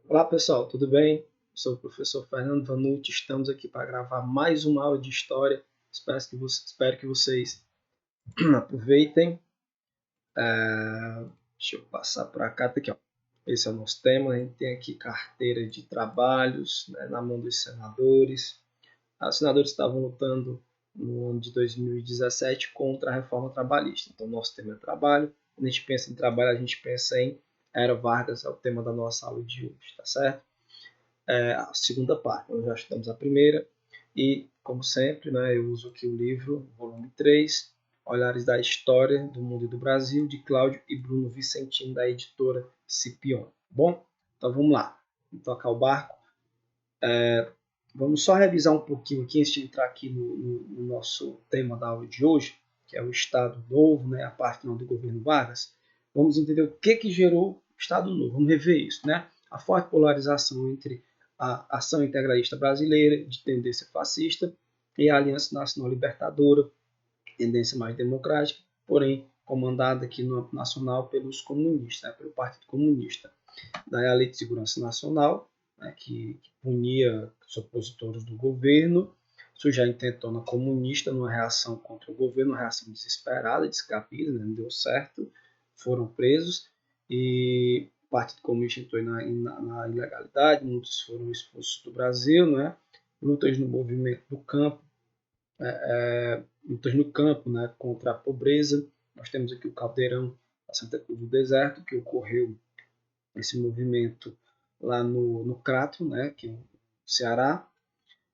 Olá pessoal, tudo bem? Sou o professor Fernando Vanucci, estamos aqui para gravar mais uma aula de história. Espero que vocês aproveitem. Deixa eu passar para cá, tá aqui, ó. Esse é o nosso tema. A gente tem aqui carteira de trabalhos, né, na mão dos senadores. Os senadores estavam lutando no ano de 2017 contra a reforma trabalhista. Então, nosso tema é trabalho. Quando a gente pensa em trabalho, a gente pensa em Era Vargas, é o tema da nossa aula de hoje, tá certo? A segunda parte. Nós já estudamos a primeira e, como sempre, né, eu uso aqui o livro, volume 3, Olhares da História do Mundo e do Brasil, de Cláudio e Bruno Vicentino, da editora Scipione. Bom, então vamos lá. Vamos tocar o barco. Vamos só revisar um pouquinho aqui, antes de entrar aqui no nosso tema da aula de hoje, que é o Estado Novo, né, a parte final do governo Vargas. Vamos entender o que gerou o Estado Novo. Vamos rever isso, né? A forte polarização entre a ação integralista brasileira, de tendência fascista, e a Aliança Nacional Libertadora, tendência mais democrática, porém comandada aqui no âmbito nacional pelos comunistas, né, pelo Partido Comunista. Daí a Lei de Segurança Nacional, né, que punia os opositores do governo. Isso já intentona comunista numa reação contra o governo, uma reação desesperada, descabida, né, não deu certo, foram presos e o Partido Comunista entrou na ilegalidade, muitos foram expulsos do Brasil, né? Lutas no movimento do campo, lutas no campo, né, contra a pobreza. Nós temos aqui o Caldeirão da Santa Cruz do Deserto, que ocorreu esse movimento lá no Crato, né, que é o Ceará,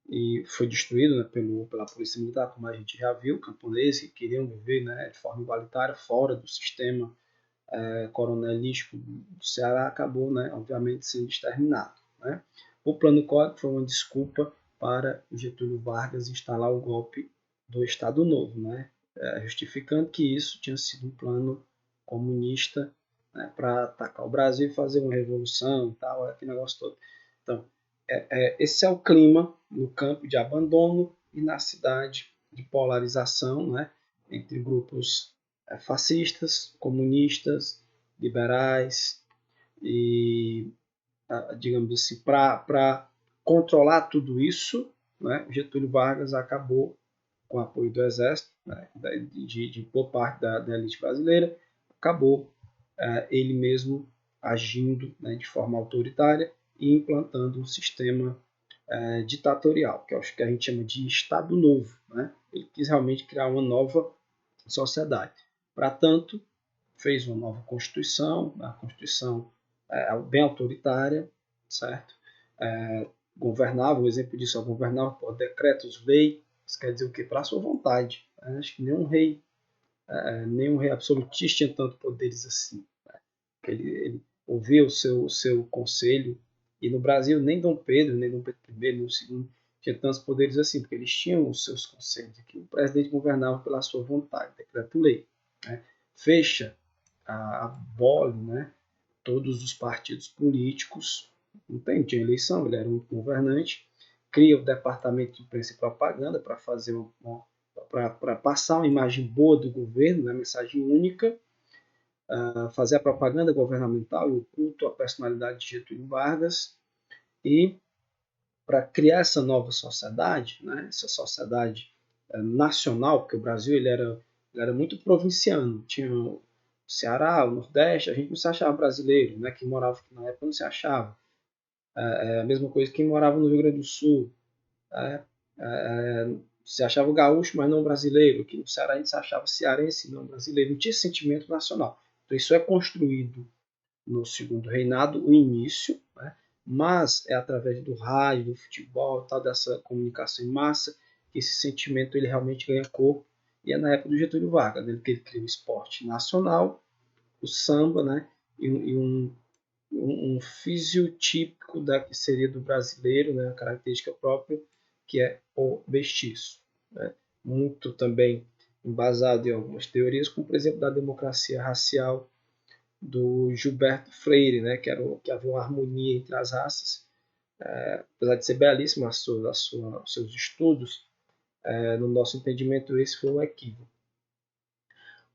e foi destruído, né, pela polícia militar, como a gente já viu, camponeses que queriam viver, né, de forma igualitária fora do sistema coronelístico do Ceará, acabou, né, obviamente sendo exterminado, né. O Plano Collor foi uma desculpa para o Getúlio Vargas instalar o golpe do Estado Novo, né, justificando que isso tinha sido um plano comunista, né, para atacar o Brasil e fazer uma revolução e tal, aquele negócio todo. Então, esse é o clima no campo de abandono e na cidade de polarização, né, entre grupos fascistas, comunistas, liberais e, digamos assim, para controlar tudo isso, né, Getúlio Vargas acabou, com o apoio do Exército, né, de boa parte da elite brasileira, acabou ele mesmo agindo, né, de forma autoritária e implantando um sistema ditatorial, que é o que a gente chama de Estado Novo. Né? Ele quis realmente criar uma nova sociedade. Para tanto, fez uma nova Constituição, a Constituição bem autoritária, certo? Governava, um exemplo disso, governava por decretos-lei, isso quer dizer o quê? Para a sua vontade. Acho que nenhum rei absolutista tinha tanto poderes assim. Né? Ele ouvia o seu conselho, e no Brasil nem Dom Pedro, nem Dom Pedro I, nem o segundo tinha tantos poderes assim, porque eles tinham os seus conselhos. Aqui o presidente governava pela sua vontade, decreto-lei. Né? Fecha, abole, né, todos os partidos políticos, não tinha eleição, ele era um governante, cria o departamento de imprensa e propaganda para fazer para passar uma imagem boa do governo, uma mensagem única, fazer a propaganda governamental e o culto à personalidade de Getúlio Vargas, e para criar essa nova sociedade, né, essa sociedade nacional, porque o Brasil ele era muito provinciano, tinha o Ceará, o Nordeste, a gente não se achava brasileiro, né, quem morava aqui na época não se achava. É a mesma coisa que quem morava no Rio Grande do Sul. Se achava gaúcho, mas não brasileiro. Aqui no Ceará a gente se achava cearense, não brasileiro. Não tinha sentimento nacional. Então isso é construído no segundo reinado, o início, né? Mas é através do rádio, do futebol, tal, dessa comunicação em massa, que esse sentimento ele realmente ganha corpo. E é na época do Getúlio Vargas, né, que ele cria o esporte nacional, o samba, né, e um fisiotípico da que seria do brasileiro, né, a característica própria, que é o mestiço. Né? Muito também embasado em algumas teorias, como por exemplo da democracia racial do Gilberto Freire, né, que havia uma harmonia entre as raças. Apesar de ser belíssimo os seus estudos, no nosso entendimento esse foi um equívoco.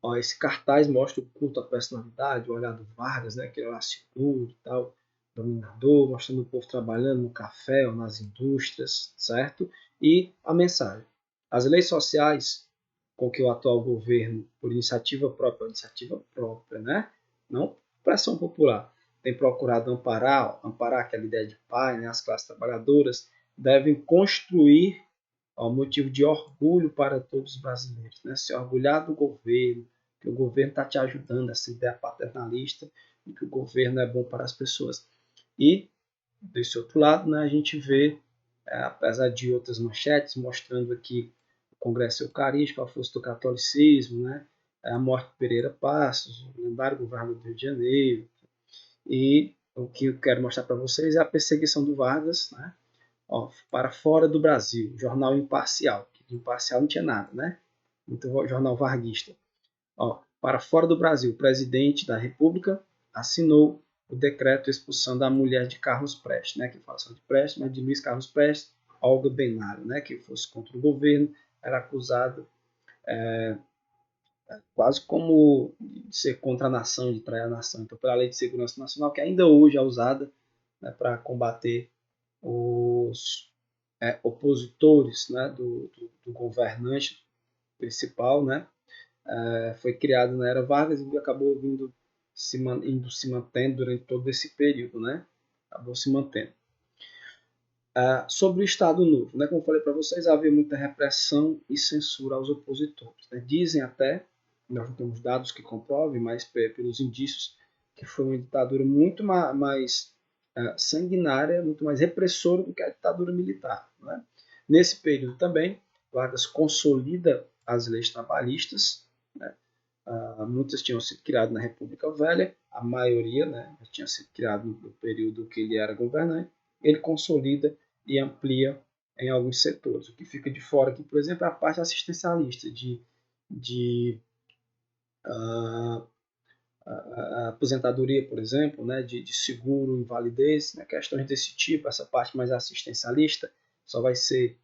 Ó, esse cartaz mostra o culto à personalidade, o olhar do Vargas, né, que era seguro e tal, dominador, mostrando o povo trabalhando no café ou nas indústrias, certo? E a mensagem. As leis sociais com que o atual governo, por iniciativa própria, né? Não pressão popular, tem procurado amparar aquela ideia de pai, né? As classes trabalhadoras devem construir motivo de orgulho para todos os brasileiros, né? Se orgulhar do governo, que o governo está te ajudando, essa ideia paternalista, e que o governo é bom para as pessoas. E, desse outro lado, né, a gente vê, apesar de outras manchetes, mostrando aqui o Congresso Eucarístico, a força do catolicismo, né, a morte de Pereira Passos, o lendário governador do Rio de Janeiro, e o que eu quero mostrar para vocês é a perseguição do Vargas, né, para fora do Brasil, jornal imparcial, que imparcial não tinha nada, né, muito jornal varguista. Para fora do Brasil, o presidente da República assinou o decreto expulsando a mulher de Carlos Prestes, né, que fala só de Prestes, mas de Luiz Carlos Prestes, Olga Benário, né, que fosse contra o governo, era acusada quase como de ser contra a nação, de trair a nação. Então, pela Lei de Segurança Nacional, que ainda hoje é usada, né, para combater os opositores, né, do governante principal, né, foi criado na era Vargas e acabou indo se mantendo durante todo esse período, né? Acabou se mantendo. Sobre o Estado Novo, né? Como eu falei para vocês, havia muita repressão e censura aos opositores. Né? Dizem até, nós não temos dados que comprovem, mas pelos indícios, que foi uma ditadura muito mais sanguinária, muito mais repressora do que a ditadura militar. Né? Nesse período também, Vargas consolida as leis trabalhistas, né? Muitas tinham sido criadas na República Velha, a maioria, né, tinha sido criada no período que ele era governante. Ele consolida e amplia em alguns setores. O que fica de fora aqui, por exemplo, é a parte assistencialista de aposentadoria, por exemplo, né, de seguro, invalidez, né, questões desse tipo. Essa parte mais assistencialista só vai ser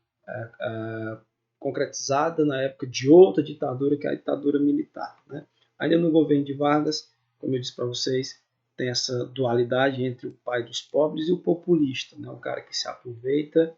concretizada na época de outra ditadura, que é a ditadura militar. Né? Ainda no governo de Vargas, como eu disse para vocês, tem essa dualidade entre o pai dos pobres e o populista, né? O cara que se aproveita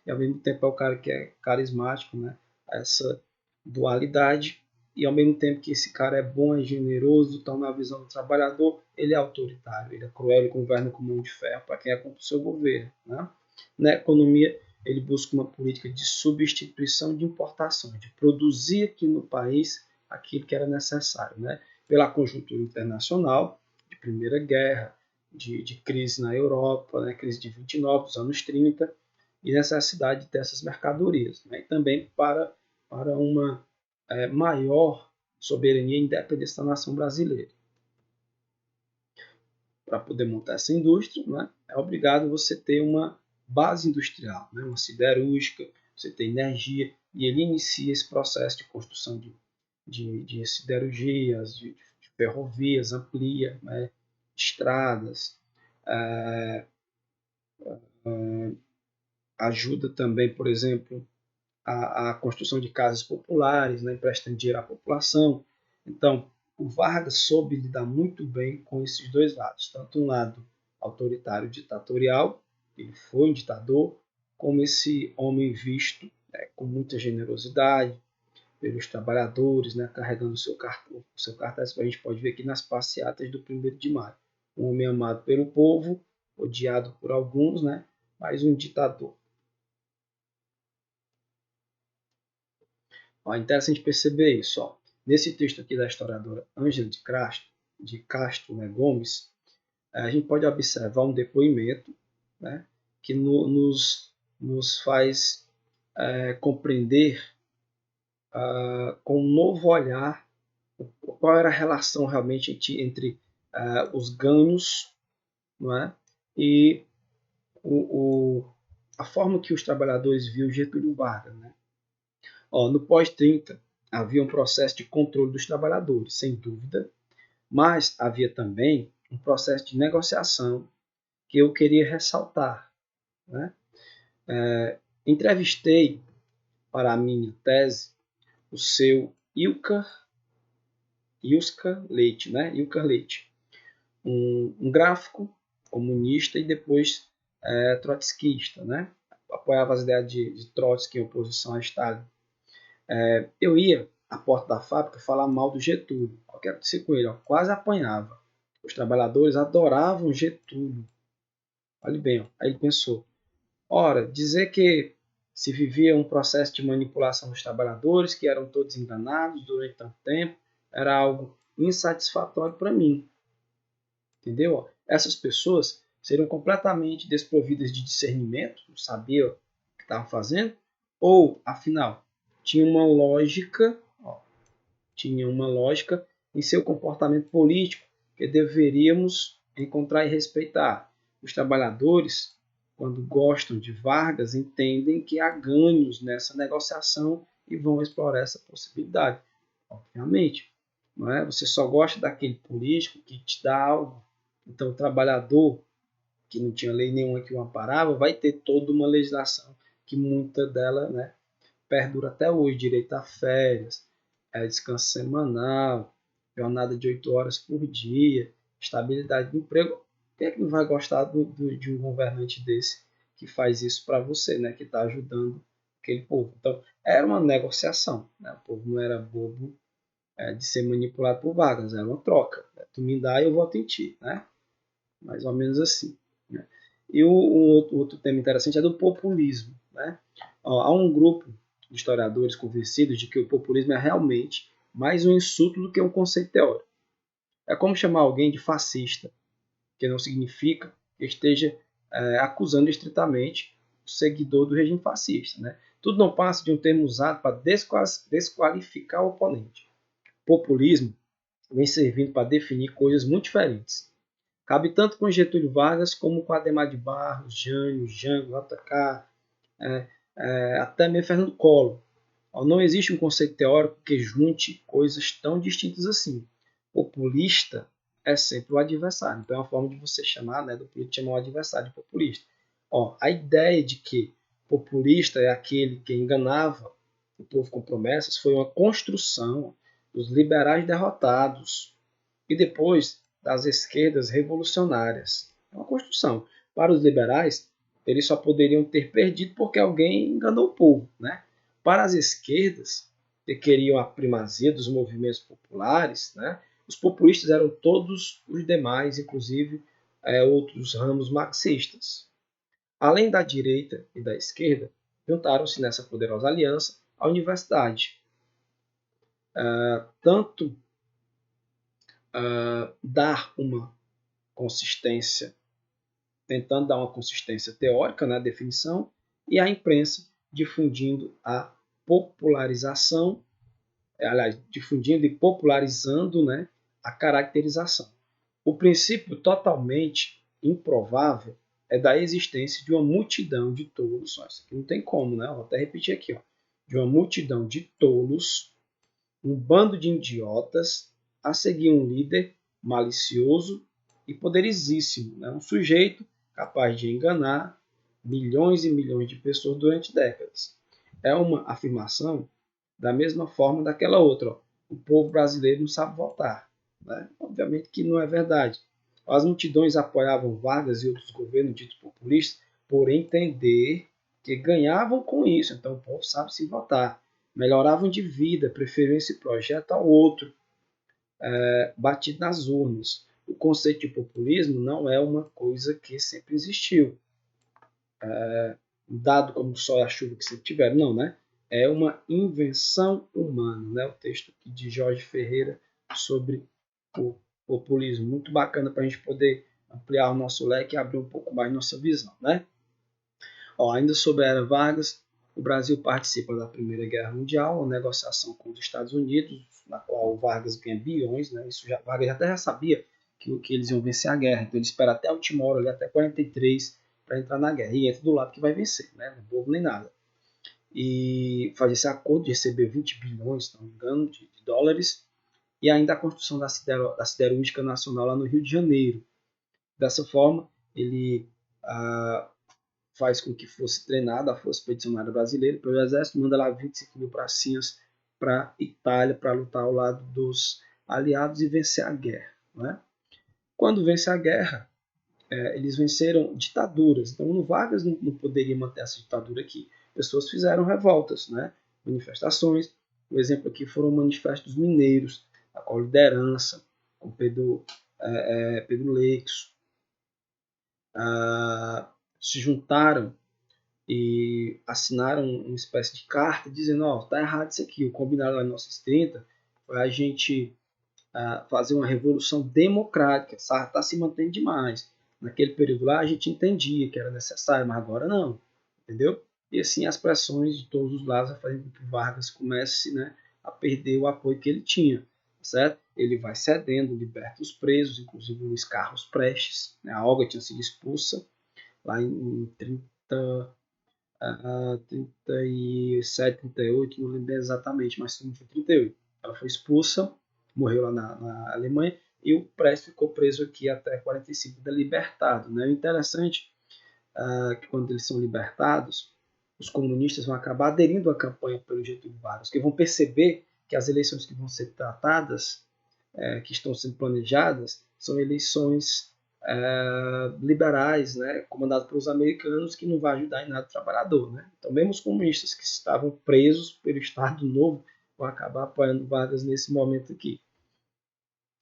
e ao mesmo tempo é o cara que é carismático, né? Essa dualidade, e ao mesmo tempo que esse cara é bom, é generoso, então na visão do trabalhador, ele é autoritário, ele é cruel, ele governa com mão de ferro para quem é contra o seu governo. Né? Na economia, ele busca uma política de substituição de importação, de produzir aqui no país aquilo que era necessário, né? Pela conjuntura internacional, de Primeira Guerra, de crise na Europa, né? Crise de 29, dos anos 30, e necessidade dessas mercadorias, né? E também para uma maior soberania e independência da nação brasileira. Para poder montar essa indústria, né, é obrigado você ter uma base industrial, né, uma siderúrgica, você tem energia, e ele inicia esse processo de construção de siderurgias, de ferrovias, amplia, né, estradas, ajuda também, por exemplo, a construção de casas populares, né, emprestando dinheiro à população. Então, o Vargas soube lidar muito bem com esses dois lados, tanto um lado autoritário ditatorial, ele foi um ditador, como esse homem visto, né, com muita generosidade pelos trabalhadores, né, carregando o seu cartaz, que a gente pode ver aqui nas passeatas do 1º de maio. Um homem amado pelo povo, odiado por alguns, né, mas um ditador. É interessante perceber isso. Ó. Nesse texto aqui da historiadora Ângela de Castro, né, Gomes, a gente pode observar um depoimento, né, que nos faz compreender com um novo olhar qual era a relação realmente entre os ganhos, não é, e a forma que os trabalhadores viam Getúlio Vargas. Né? No pós-30, havia um processo de controle dos trabalhadores, sem dúvida, mas havia também um processo de negociação que eu queria ressaltar. Né? Entrevistei para a minha tese o seu Ilker Leite, né? Ilker Leite, um gráfico comunista e depois trotskista, né? Apoiava as ideias de Trotsky em oposição a Stalin. Eu ia à porta da fábrica falar mal do Getúlio. O que acontecia com ele? Quase apanhava. Os trabalhadores adoravam Getúlio. Olha bem, aí ele pensou, ora, dizer que se vivia um processo de manipulação dos trabalhadores, que eram todos enganados durante tanto tempo, era algo insatisfatório para mim. Entendeu? Essas pessoas seriam completamente desprovidas de discernimento, não sabiam o que estavam fazendo, ou, afinal, tinha uma lógica, tinha uma lógica em seu comportamento político que deveríamos encontrar e respeitar. Os trabalhadores, quando gostam de Vargas, entendem que há ganhos nessa negociação e vão explorar essa possibilidade. Obviamente, não é? Você só gosta daquele político que te dá algo. Então, o trabalhador, que não tinha lei nenhuma que o amparava, vai ter toda uma legislação que muita dela, né, perdura até hoje. Direito a férias, descanso semanal, jornada de 8 horas por dia, estabilidade do emprego. Quem é que não vai gostar de um governante desse que faz isso para você, né, que está ajudando aquele povo? Então, era uma negociação. Né? O povo não era bobo de ser manipulado por Vargas, era uma troca. Né? Tu me dá e eu voto em ti. Né? Mais ou menos assim. Né? E outro tema interessante é do populismo. Né? Há um grupo de historiadores convencidos de que o populismo é realmente mais um insulto do que um conceito teórico. É como chamar alguém de fascista, que não significa que esteja acusando estritamente o seguidor do regime fascista. Né? Tudo não passa de um termo usado para desqualificar o oponente. Populismo vem servindo para definir coisas muito diferentes. Cabe tanto com Getúlio Vargas como com Adhemar de Barros, Jânio, Jango, JK, até mesmo Fernando Collor. Não existe um conceito teórico que junte coisas tão distintas assim. Populista é sempre o adversário. Então é uma forma de você chamar, né, do político chamar o adversário de populista. A ideia de que populista é aquele que enganava o povo com promessas foi uma construção dos liberais derrotados e depois das esquerdas revolucionárias. É uma construção. Para os liberais, eles só poderiam ter perdido porque alguém enganou o povo. Né? Para as esquerdas, que queriam a primazia dos movimentos populares, né? Os populistas eram todos os demais, inclusive outros ramos marxistas. Além da direita e da esquerda, juntaram-se nessa poderosa aliança a universidade. Tanto dar uma consistência, tentando dar uma consistência teórica na definição, e a imprensa difundindo a popularização, aliás, difundindo e popularizando, né, a caracterização. O princípio totalmente improvável é da existência de uma multidão de tolos. Isso aqui não tem como, né? Vou até repetir aqui, de uma multidão de tolos, um bando de idiotas a seguir um líder malicioso e poderosíssimo, né? Um sujeito capaz de enganar milhões e milhões de pessoas durante décadas. É uma afirmação da mesma forma daquela outra. O povo brasileiro não sabe votar. Né? Obviamente que não é verdade. As multidões apoiavam Vargas e outros governos ditos populistas por entender que ganhavam com isso. Então o povo sabe se votar. Melhoravam de vida, preferiam esse projeto ao outro, batido nas urnas. O conceito de populismo não é uma coisa que sempre existiu. Dado como o sol e a chuva que sempre tiveram, não, né? É uma invenção humana, né? O texto aqui de Jorge Ferreira sobre o populismo. Muito bacana para a gente poder ampliar o nosso leque e abrir um pouco mais nossa visão, né? Ainda sobre a Era Vargas, o Brasil participa da Primeira Guerra Mundial, uma negociação com os Estados Unidos, na qual o Vargas ganha bilhões, né? Vargas até já sabia que eles iam vencer a guerra, então ele espera até a última hora, até 43, para entrar na guerra, e entra do lado que vai vencer, né? Não é bobo nem nada. E faz esse acordo de receber 20 bilhões, se não me engano, de dólares, e ainda a construção da Siderúrgica Nacional lá no Rio de Janeiro. Dessa forma, ele faz com que fosse treinada a Força Expedicionária Brasileira pelo Exército, manda lá 25 mil pracinhas para a Itália para lutar ao lado dos aliados e vencer a guerra. Né? Quando vence a guerra, eles venceram ditaduras. Então, o Vargas não poderia manter essa ditadura aqui. Pessoas fizeram revoltas, né? Manifestações. O exemplo aqui foram manifestos mineiros, a qual liderança, com Pedro Leixo, se juntaram e assinaram uma espécie de carta dizendo: ó, tá errado isso aqui. O combinado lá em 1930 foi a gente fazer uma revolução democrática. Está se mantendo demais. Naquele período lá a gente entendia que era necessário, mas agora não, entendeu? E assim as pressões de todos os lados fazem com que Vargas comece, né, a perder o apoio que ele tinha, certo? Ele vai cedendo, liberta os presos, inclusive o Luiz Carlos Prestes, né? A Olga tinha sido expulsa lá em 37, 38, não lembro exatamente, mas foi 38. Ela foi expulsa, morreu lá na Alemanha, e o Prestes ficou preso aqui até 45, libertado. Né? O interessante é que quando eles são libertados, os comunistas vão acabar aderindo à campanha pelo Getúlio Vargas, que vão perceber que as eleições que vão ser tratadas, que estão sendo planejadas, são eleições liberais, né, comandados pelos americanos, que não vai ajudar em nada o trabalhador. Né? Então, mesmo os comunistas que estavam presos pelo Estado Novo vão acabar apoiando Vargas nesse momento aqui.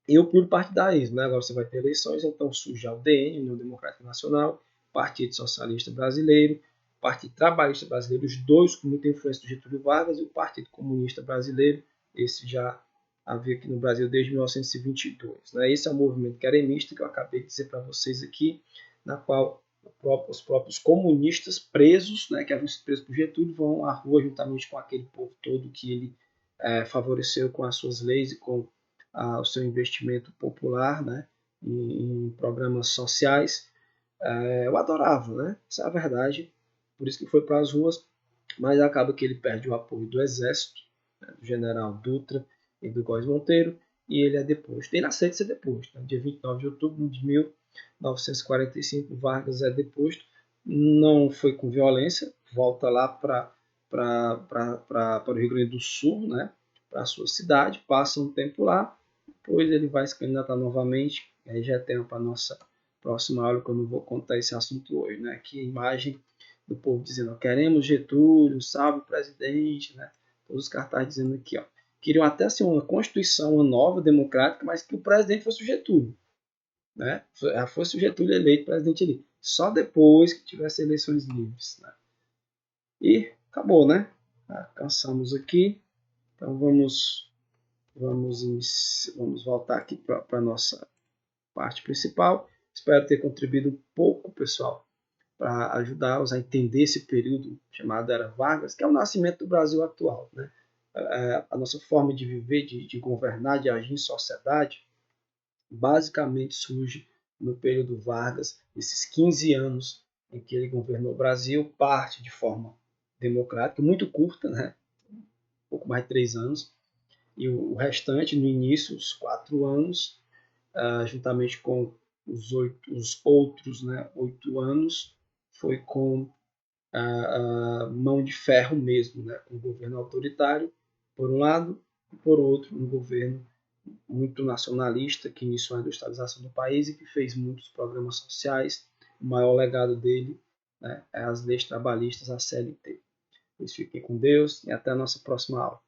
E o pluripartidarismo, né? Agora você vai ter eleições, então surge a UDN, União Democrática Nacional, Partido Socialista Brasileiro, Partido Trabalhista Brasileiro, os dois com muita influência do Getúlio Vargas, e o Partido Comunista Brasileiro, esse já havia aqui no Brasil desde 1922. Né? Esse é o movimento queremista que eu acabei de dizer para vocês aqui, na qual os próprios comunistas presos, né, que haviam sido presos por Getúlio, vão à rua juntamente com aquele povo todo que ele favoreceu com as suas leis e com o seu investimento popular, né, em programas sociais. Eu adorava, né? Essa é a verdade. Por isso que foi para as ruas, mas acaba que ele perde o apoio do exército, né, do general Dutra e do Góes Monteiro, e ele é deposto. Ele aceita ser deposto. Né? Dia 29 de outubro de 1945, Vargas é deposto. Não foi com violência, volta lá para o Rio Grande do Sul, né? Para a sua cidade, passa um tempo lá, depois ele vai se candidatar novamente. Aí já é tempo para a nossa próxima aula, que eu não vou contar esse assunto hoje. Né? Aqui a imagem do povo dizendo: queremos Getúlio, salve o presidente, né? Todos os cartazes dizendo aqui, ó. Queriam até assim, uma constituição, uma nova, democrática, mas que o presidente fosse o Getúlio. Né? Fosse o Getúlio eleito presidente ali. Só depois que tivesse eleições livres. Né? E acabou, né? Cansamos aqui. Então vamos voltar aqui para a nossa parte principal. Espero ter contribuído um pouco, pessoal, para ajudá-los a entender esse período chamado Era Vargas, que é o nascimento do Brasil atual. Né? A nossa forma de viver, de governar, de agir em sociedade, basicamente surge no período Vargas, esses 15 anos em que ele governou o Brasil, parte de forma democrática, muito curta, né? Pouco mais de 3 anos, e o restante, no início, os 4 anos, juntamente com os outros, né, 8 anos, foi com a mão de ferro mesmo, né, com o governo autoritário, por um lado, e por outro, um governo muito nacionalista, que iniciou a industrialização do país e que fez muitos programas sociais. O maior legado dele, né, é as leis trabalhistas, a CLT. Pois fiquem com Deus e até a nossa próxima aula.